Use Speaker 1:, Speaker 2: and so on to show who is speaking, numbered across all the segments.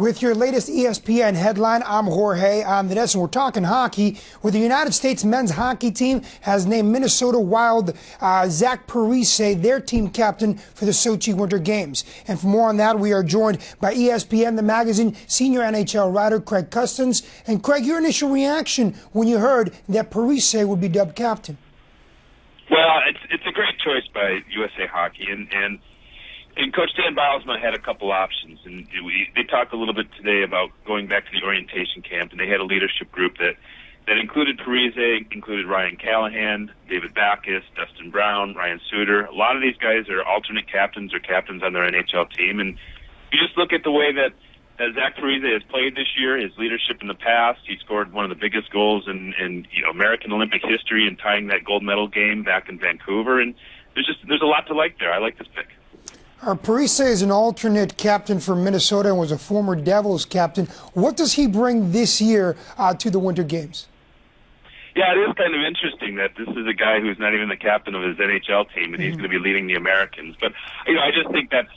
Speaker 1: With your latest ESPN headline, I'm Jorge on the desk, and we're talking hockey. With the United States men's hockey team has named Minnesota Wild Zach Parise their team captain for the Sochi Winter Games. And for more on that, we are joined by ESPN, the magazine, senior NHL writer Craig Custance. And Craig, your initial reaction when you heard that Parise would be dubbed captain?
Speaker 2: Well, it's a great choice by USA Hockey, and Coach Dan Bylsma had a couple options, and they talked a little bit today about going back to the orientation camp, and they had a leadership group that included Parise, included Ryan Callahan, David Backes, Dustin Brown, Ryan Suter. A lot of these guys are alternate captains or captains on their NHL team, and you just look at the way that Zach Parise has played this year, his leadership in the past. He scored one of the biggest goals in American Olympic history in tying that gold medal game back in Vancouver, and there's a lot to like there. I like this pick.
Speaker 1: Parise is an alternate captain for Minnesota and was a former Devils captain. What does he bring this year to the Winter Games?
Speaker 2: Yeah, it is kind of interesting that this is a guy who's not even the captain of his NHL team, and he's going to be leading the Americans. But I just think that's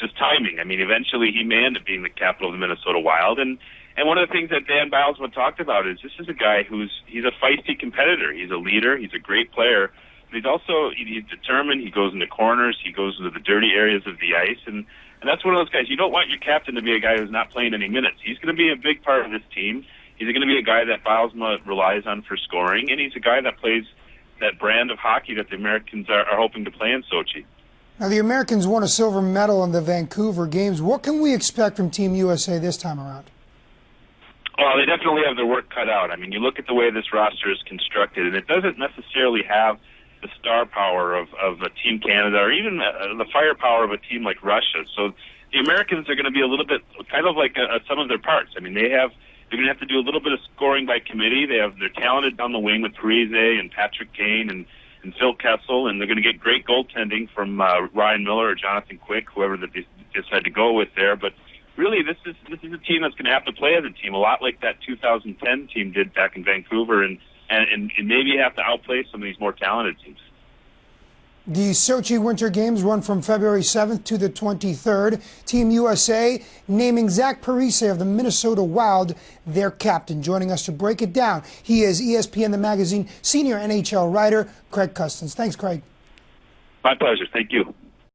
Speaker 2: just timing. I mean, eventually he may end up being the captain of the Minnesota Wild, and one of the things that Dan Bylsma talked about is this is a guy he's a feisty competitor. He's a leader. He's a great player. He's determined. He goes into corners. He goes into the dirty areas of the ice, and that's one of those guys. You don't want your captain to be a guy who's not playing any minutes. He's going to be a big part of this team. He's going to be a guy that Bylsma relies on for scoring, and he's a guy that plays that brand of hockey that the Americans are hoping to play in Sochi.
Speaker 1: Now, the Americans won a silver medal in the Vancouver Games. What can we expect from Team USA this time around?
Speaker 2: Well, they definitely have their work cut out. I mean, you look at the way this roster is constructed, and it doesn't necessarily have the star power of a Team Canada or even the firepower of a team like Russia. So the Americans are going to be a little bit kind of like a sum of their parts. I mean, they're going to have to do a little bit of scoring by committee. They're talented down the wing with Parise and Patrick Kane and Phil Kessel, and they're going to get great goaltending from Ryan Miller or Jonathan Quick, whoever that they decide to go with there. But really, this is a team that's going to have to play as a team, a lot like that 2010 team did back in Vancouver, and maybe have to outplay some of these more talented teams.
Speaker 1: The Sochi Winter Games run from February 7th to the 23rd. Team USA naming Zach Parise of the Minnesota Wild their captain. Joining us to break it down, he is ESPN, the magazine, senior NHL writer, Craig Custance. Thanks, Craig.
Speaker 2: My pleasure. Thank you.